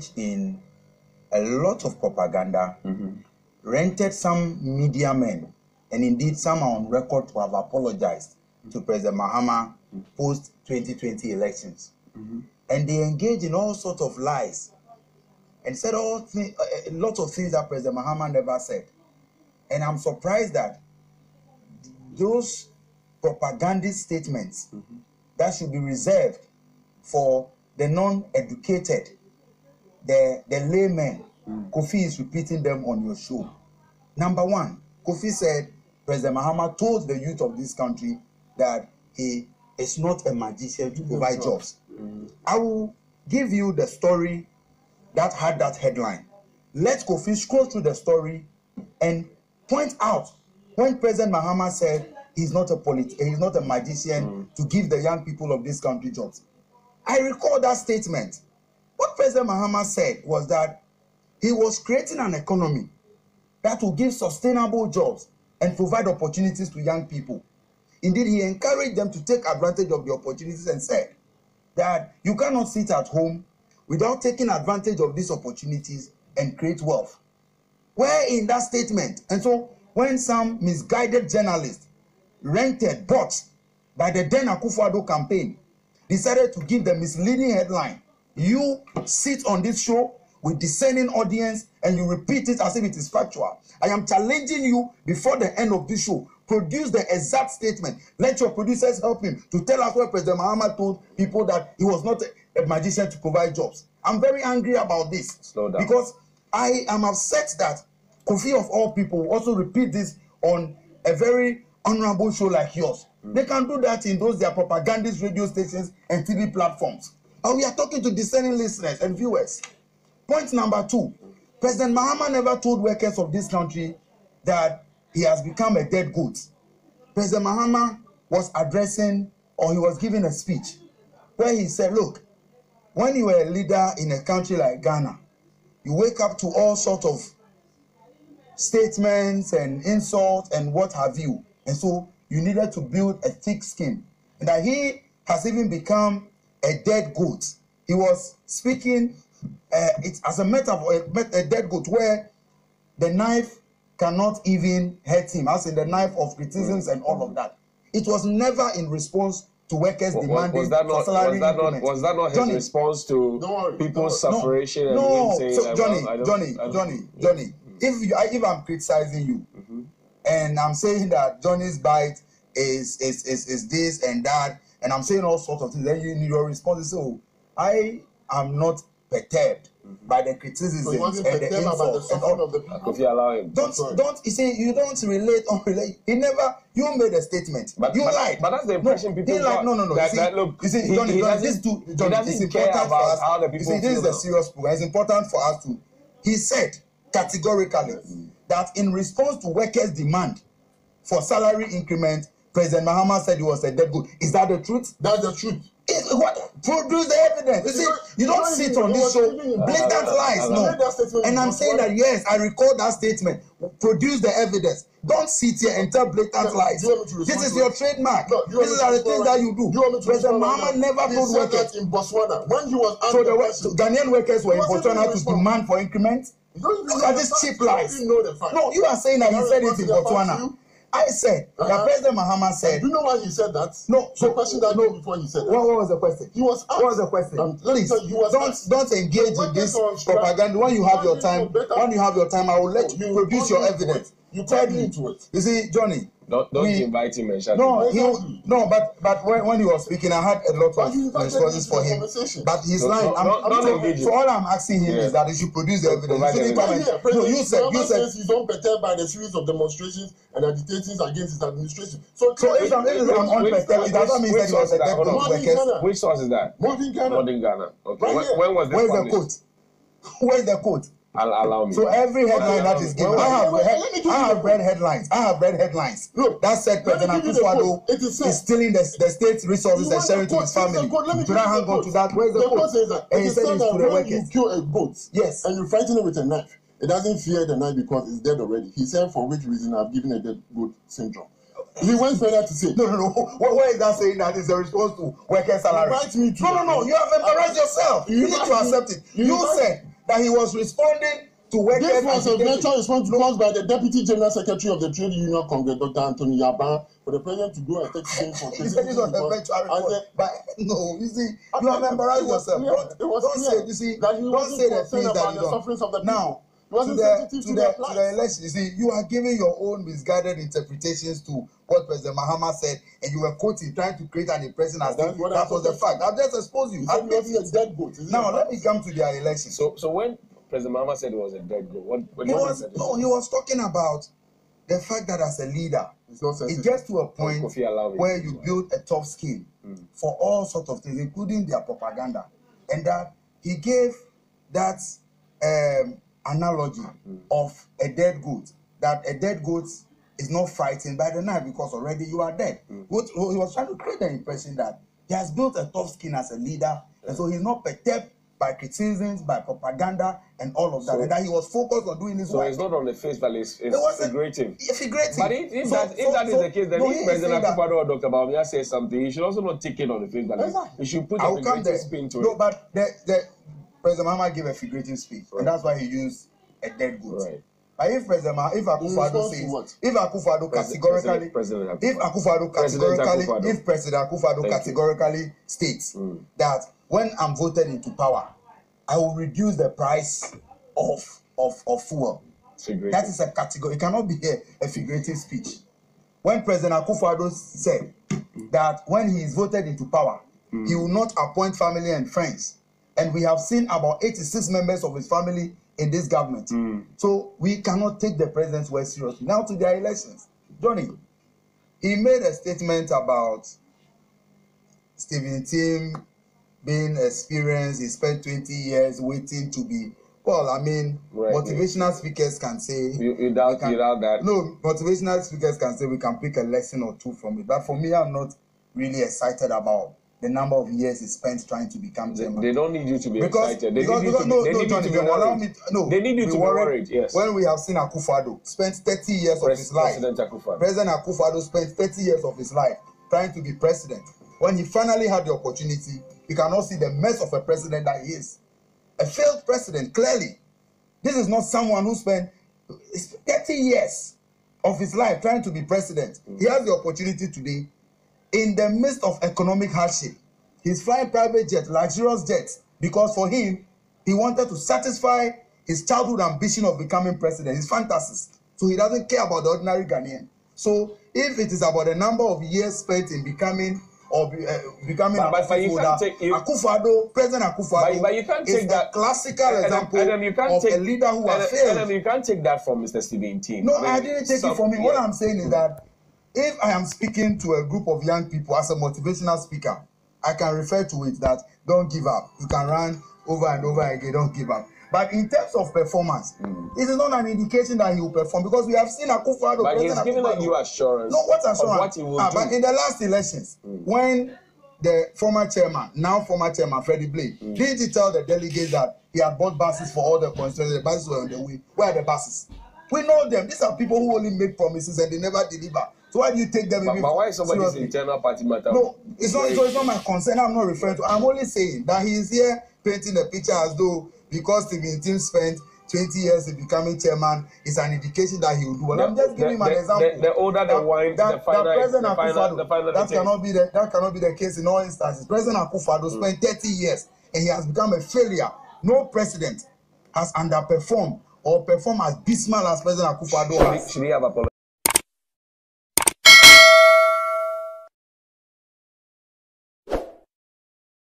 engaged in a lot of propaganda, rented some media men, and indeed some are on record to have apologized to President Mahama post-2020 elections. And they engage in all sorts of lies and said a lot of things that President Mahama never said. And I'm surprised that those propagandist statements that should be reserved for the non-educated, the laymen, Kofi is repeating them on your show. Number one, Kofi said President Mahama told the youth of this country that he is not a magician to provide jobs. I will give you the story that had that headline. Let Kofi scroll through the story and point out when President Mahama said he's not a magician to give the young people of this country jobs. I recall that statement. What President Mahama said was that he was creating an economy that will give sustainable jobs and provide opportunities to young people. Indeed, he encouraged them to take advantage of the opportunities and said that you cannot sit at home without taking advantage of these opportunities and create wealth. Where in that statement? And so when some misguided journalists bought by the then Akuffo Addo campaign, decided to give the misleading headline, you sit on this show with discerning audience and you repeat it as if it is factual. I am challenging you before the end of this show. Produce the exact statement. Let your producers help him to tell us where President Mahama told people that he was not a magician to provide jobs. I'm very angry about this. Slow down. Because I am upset that Kofi of all people also repeat this on a very honorable show like yours. They can do that in those their propagandist radio stations and TV platforms. And we are talking to discerning listeners and viewers. Point number two, President Mahama never told workers of this country that he has become a dead goat. President Mahama was addressing, or he was giving a speech where he said, look, when you are a leader in a country like Ghana, you wake up to all sorts of statements and insults and what have you. And so you needed to build a thick skin. And that he has even become a dead goat. He was speaking it as a metaphor, a dead goat where the knife cannot even hurt him, as in the knife of criticisms and all of that. It was never in response to workers demanding for salary increment. Was that not his response to people's sufferation and him saying, so Johnny, if I'm criticizing you and I'm saying that Johnny's bite is this and that, and I'm saying all sorts of things, then your response is, so I am not perturbed by the criticisms and the insults and all of the people. If you allow him. Don't you see, you don't relate or relate. You made a statement. You lied. But that's the impression people got. No. Look, you see, Johnny, it's important for us. How the people you see, this is a serious program. It's important for us to. He said categorically that in response to workers' demand for salary increment, President Mahama said he was a dead goat. Is that the truth? That's the truth. Produce the evidence. You see, you don't sit on this show, blatant lies, no. And I'm saying that, yes, I record that statement. Produce the evidence. Don't sit here and tell blatant lies. This is your trademark. These are the things that you do. President Mahama never told workers. In Botswana, when he was so the Ghanaian workers were in Botswana to demand for increment? Look at these cheap lies. No, you are saying that he said it in Botswana. I said that President Mahama said. Do you know why he said that? No. So the question that came before he said that. What was the question? He was asked. What was the question? Please don't engage in this propaganda. When you have your time, I will let you produce your evidence. You tell me into it. You see, Johnny. Don't invite him and shut him. But when he was speaking, I had a lot of responses for him. But he's lying. So all I'm asking him is that he should produce the evidence. You said he's unperturbed by the series of demonstrations and agitations against his administration. So if I'm unperturbed, it doesn't mean that he was a dead workers. Which source is that? Modern Ghana. Okay. When was this published? Where's the quote? Allow me. So every headline that is given, I have read headlines. Look, that said President Akuffo Addo is stealing the state's resources and sharing to his family. Do not hang on to that. Where's the quote? And he said it's to the workers. When you kill a goat, yes, and you frighten it with a knife, it doesn't fear the knife because it's dead already. He said, for which reason I've given a dead goat syndrome. He went further to say, no. Why is that saying that is a response to workers' salary? No. You have embarrassed yourself. You need to accept it. You said that he was responding to workers. This was a virtual response by the Deputy General Secretary of the Trade Union Congress, Dr. Anthony Agbana, for the president to go and take things for he said it was a virtual report. But no, you see, you have embarrassed yourself. Don't say, you see, don't say the things that you don't. Now, to the election, you see, you are giving your own misguided interpretations to what President Mahama said, and you were quoting, trying to create an impression as that was the fact. I've just exposed you. Now, let me come to their election. So when President Mahama said it was a dead goal, he was talking about the fact that as a leader, it gets to a point where you build a tough skin for all sorts of things, including their propaganda, and that he gave that analogy of a dead goat, that a dead goat is not frightened by the night because already you are dead. He was trying to create the impression that he has built a tough skin as a leader, and so he's not perturbed by criticisms, by propaganda, and all of that, and that he was focused on doing his work. So it's not on the face value, it's figurative. Figurative. But if that is the case, then if President Akuffo Addo or Dr. Bawumia says something, he should also not take it on the face value. He should put a figurative spin to it. No, but the President Mahama gave a figurative speech, and that's why he used a dead goat. Right. But if Akuffo Addo says, if Akuffo Addo categorically, if President Akuffo Addo categorically states that when I'm voted into power, I will reduce the price of fuel. That is a category. It cannot be a figurative speech. When President Akuffo Addo said that when he is voted into power, he will not appoint family and friends, and we have seen about 86 members of his family in this government. So we cannot take the president's word seriously. Now to their elections. Johnny, he made a statement about Stephen Ntim being experienced. He spent 20 years waiting to be, well, I mean, motivational speakers can say... You doubt that? No, motivational speakers can say we can pick a lesson or two from it. But for me, I'm not really excited about the number of years he spent trying to become chairman. They don't need you to be excited. They need you to be worried. They need you to be worried, yes. When we have seen Akuffo Addo spent 30 years of his life, President Akuffo Addo spent 30 years of his life trying to be president. When he finally had the opportunity, you cannot see the mess of a president that he is. A failed president, clearly. This is not someone who spent 30 years of his life trying to be president. He has the opportunity today. In the midst of economic hardship, he's flying private jet, luxurious jets, because for him, he wanted to satisfy his childhood ambition of becoming president, his fantasies. So he doesn't care about the ordinary Ghanaian. So if it is about the number of years spent in becoming Akuffo Addo, President Akuffo Addo is a classical example of a leader who has failed. You can't take that from Mr. Stephen Ntim. No, I didn't take it from him. What I'm saying is that if I am speaking to a group of young people as a motivational speaker, I can refer to it that don't give up. You can run over and over again, don't give up. But in terms of performance, it is not an indication that he will perform, because we have seen Akuffo Addo. But he's giving you assurance. No, what assurance? Of what he will do. But in the last elections, when the former chairman, Freddie Blake, didn't he tell the delegates that he had bought buses for all the constituencies? The buses were on the way. Where are the buses? We know them. These are people who only make promises and they never deliver. So why do you take them? But why is somebody's internal party matter? No, it's not my concern. I'm not referring to. I'm only saying that he is here painting a picture as though because Stephen Ntim spent 20 years in becoming chairman, it's an indication that he will do. Well, I'm just giving him an example. The older the wine, the final. That cannot be the case in all instances. President Akuffo Addo spent 30 years and he has become a failure. No president has underperformed or performed as dismal as President Akufo-Addo has. Should he have apologized?